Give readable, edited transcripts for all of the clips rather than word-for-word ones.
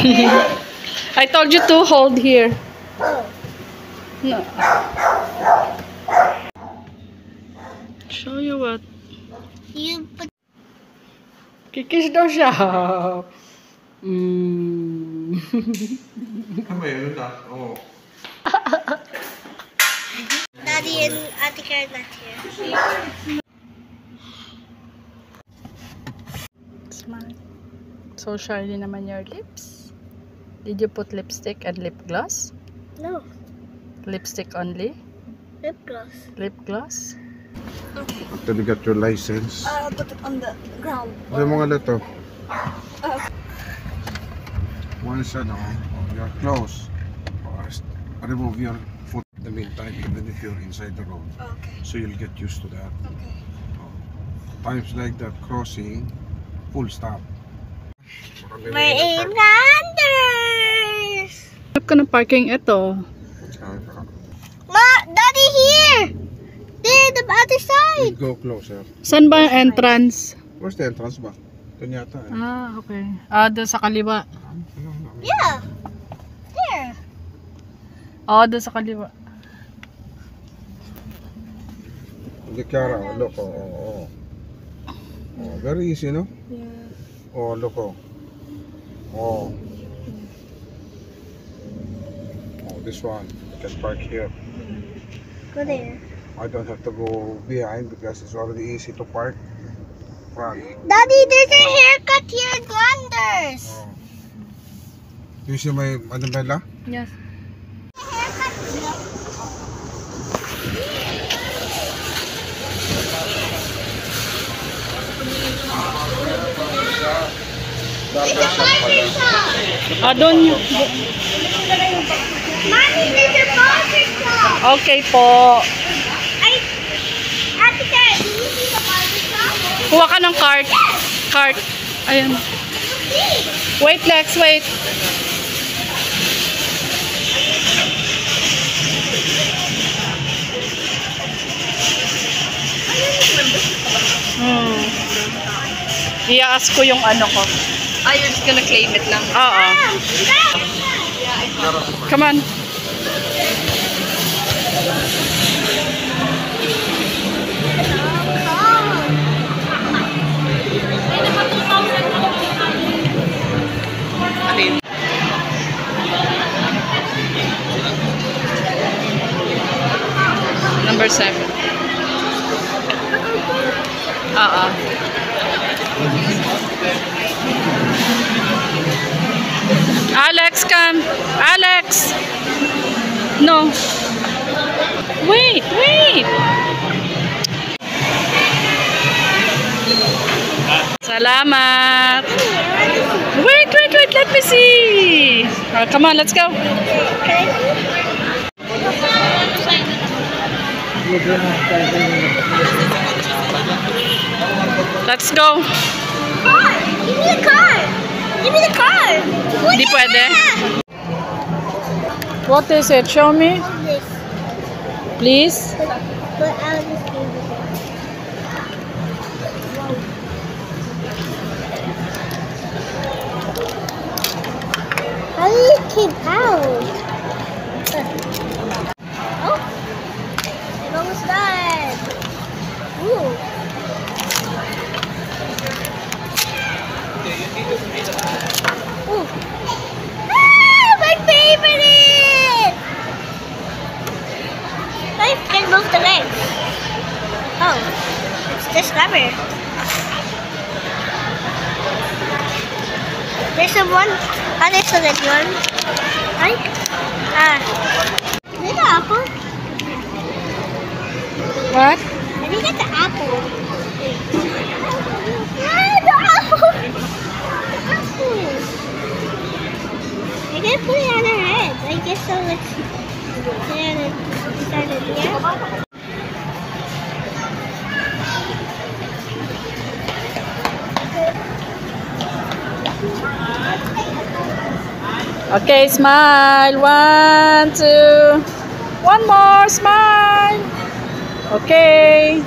I told you to hold here. No. Show you what. You put. Kikis daw siya. Kamay, na. Oh. Daddy and Ate Karen not here. Smile. So shiny naman your lips. Did you put lipstick and lip gloss? No, Lipstick only? lip gloss. Lip gloss? Okay. After you get your license. I'll put it on the ground. Ano mga leto? Once you're close, remove your foot in the meantime, even if you're inside the road. Okay. So you'll get used to that. Okay. Times like that, crossing, full stop. We're in Landers! Hanap ka ng parking ito. Ma! Daddy here! There, the other side! Go closer. Saan ba yung entrance? Where's the entrance ba? Ito yata eh. Ah, okay. Ah, doon sa kaliwa. Yeah! There! Oh, doon sa kaliwa. Hindi Kiara, look, oh. Oh, very easy, no? Yeah. Oh, look, oh. Oh, this one, you can park here. Go there. I don't have to go behind because it's already easy to park front. Daddy, there's a haircut here at Landers! Oh. You see my Annabella? Yes. Ah, doon yung... Mommy, there's a barber shop! Okay po. Ate Karen, do you see the barber shop? Kuha ka ng cart. Cart. Ayan. Wait, Lex, wait. I-ask ko yung ano ko. Ah, you're just gonna claim it lang? Oo. Come on. Alin? Number 7. Oo. Alex, come. Alex. No. Wait, wait. Salamat. Wait, wait, wait. Let me see. Come on, let's go. Let's go. Car! Give me the car! Give me the car! Hindi pwede. What is it? Show me, This. please. But I'll just give it. How do you keep out? Oh, it's almost done. Ooh. Ooh. Ah, my favorite! I can move the legs. Oh, it's this lever. There's a one. Oh, there's a red one. Right? Is it the apple? What? I think it's the apple. Ah, the apple! The apple! I can put it on our heads. I guess so. Let's start it here. Okay, smile. 1, 2. One more, smile. Okay.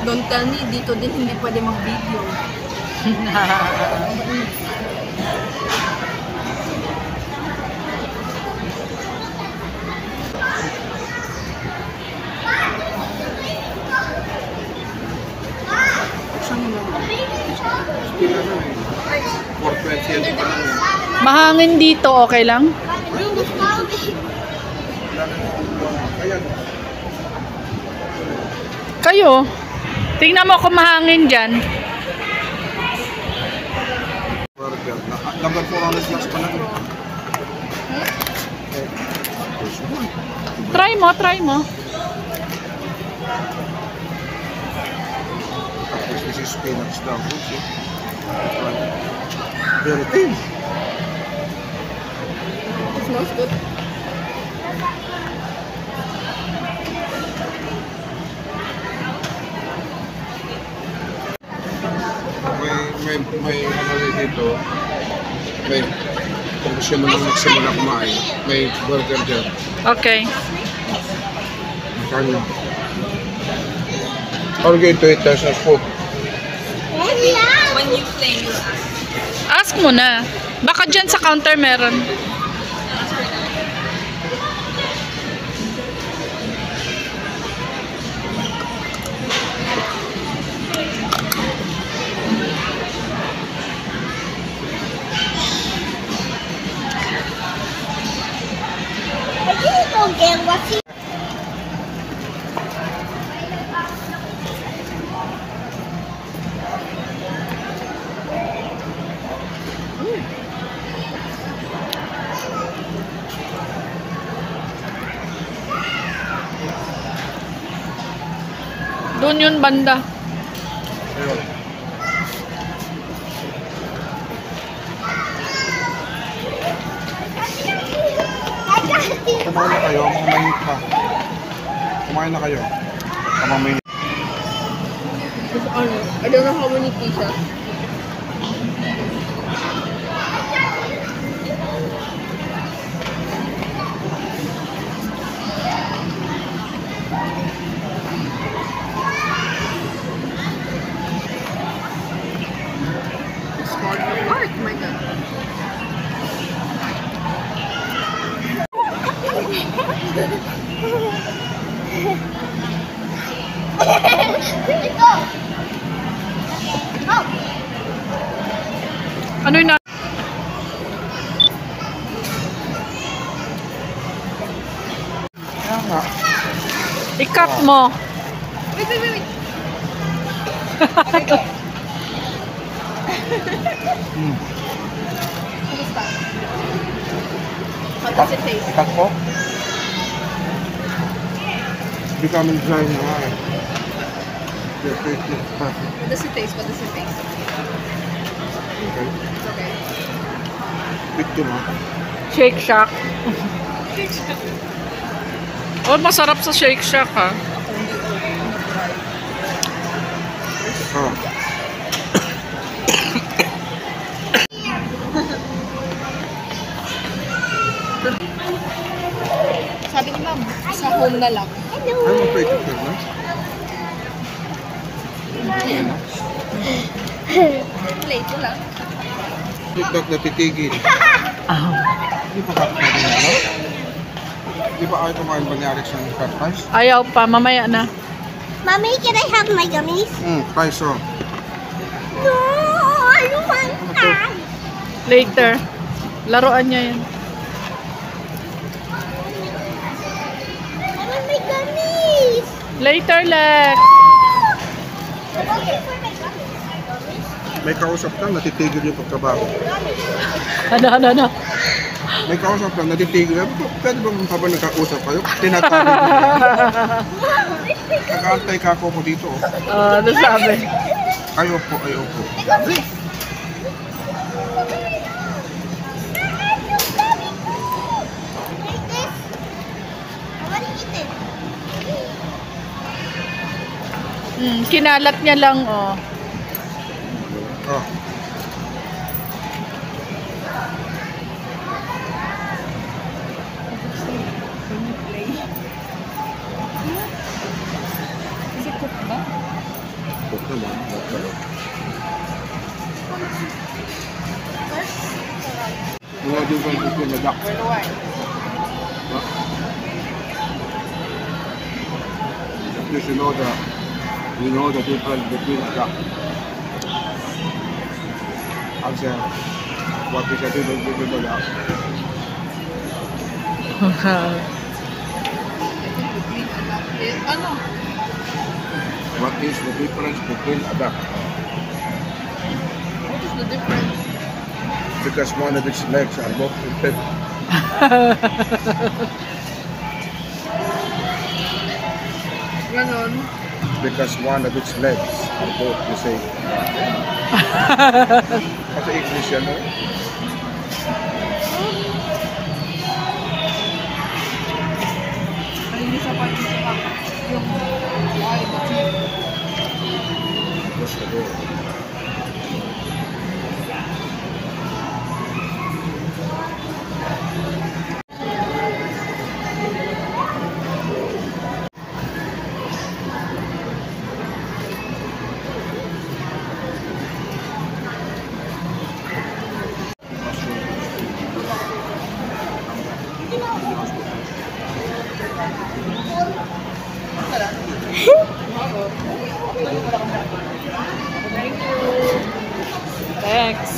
Don't tell me, dito din hindi pwede mag-video. Saan mo naman? Still ano eh. 420 yan pa lang. Mahangin dito, okay lang? Ayan. Kayo, tingnan mo kung mahangin dyan. Burger. Number 400 plus pa lang. Try mo, try mo. Tapos this is spinach daw. See? Very thin. It smells good. May ano dito. May kung gusto mo nang magsimula kumain. May burger dyan. Okay. Magkano? Or going to eat as a food. When you play, you ask. Ask mo na. Baka dyan sa counter meron. I didn't go get what's he. Doon yun banda. Ayun. Kumain na kayo, mga mainit pa. Kumain na kayo. Mga mainit. I don't know how many pieces. It's called art, my God. Ano na? Kaya nga. I-cut mo. Wait. How does it taste? Ikat ko. Becoming dry na nga eh. What does it taste? What does it taste? Okay. It's okay. Picture mo. Shake Shack. Oh, masarap sa Shake Shack ha. Ah. Sabi ni Ma'am, sa home na lang. Ay, mag-picture na. Plate ko lang. Feedback na titigil. Di pa kakain na, no? Di ba ayaw kumain ba ni Alex ng fat fries? Ayaw pa, mamaya na. Mommy, can I have my gummies? Fries oh. No, I don't want that. Later. Laruan niya yan. I want my gummies. Later, Lex. I'm looking for my gummies. May kausap lang, natitigil yung pagkabaho. Ano. May kausap lang, natitigil. Pwede bang habang nagkausap kayo? Tinatawag mo. Nag-aantay ka ako po dito. Oh. Ano sabi? Ayaw po. My gummies. Like this. I want to eat it. Kinalat niya lang, oh. Oh. Is it cooked ba? You know the difference between the duck? Where do I? At least you know the difference between the duck. Answer. What is the difference between the duck? Ano? What is the difference between a duck? What is the difference? Because one of its legs are both tilted. Ganon. Because one of its legs are both the same. Kasi English yan, no? Ay, hindi sa part sa kaka. Yung ay, Tapos ano? Thanks.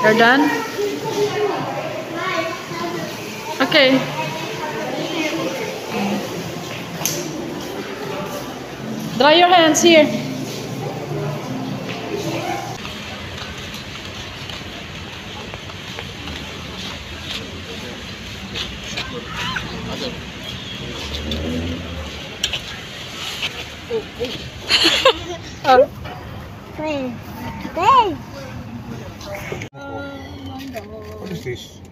You're done? Okay. Dry your hands here. Oh. Wait. Wait. What is this?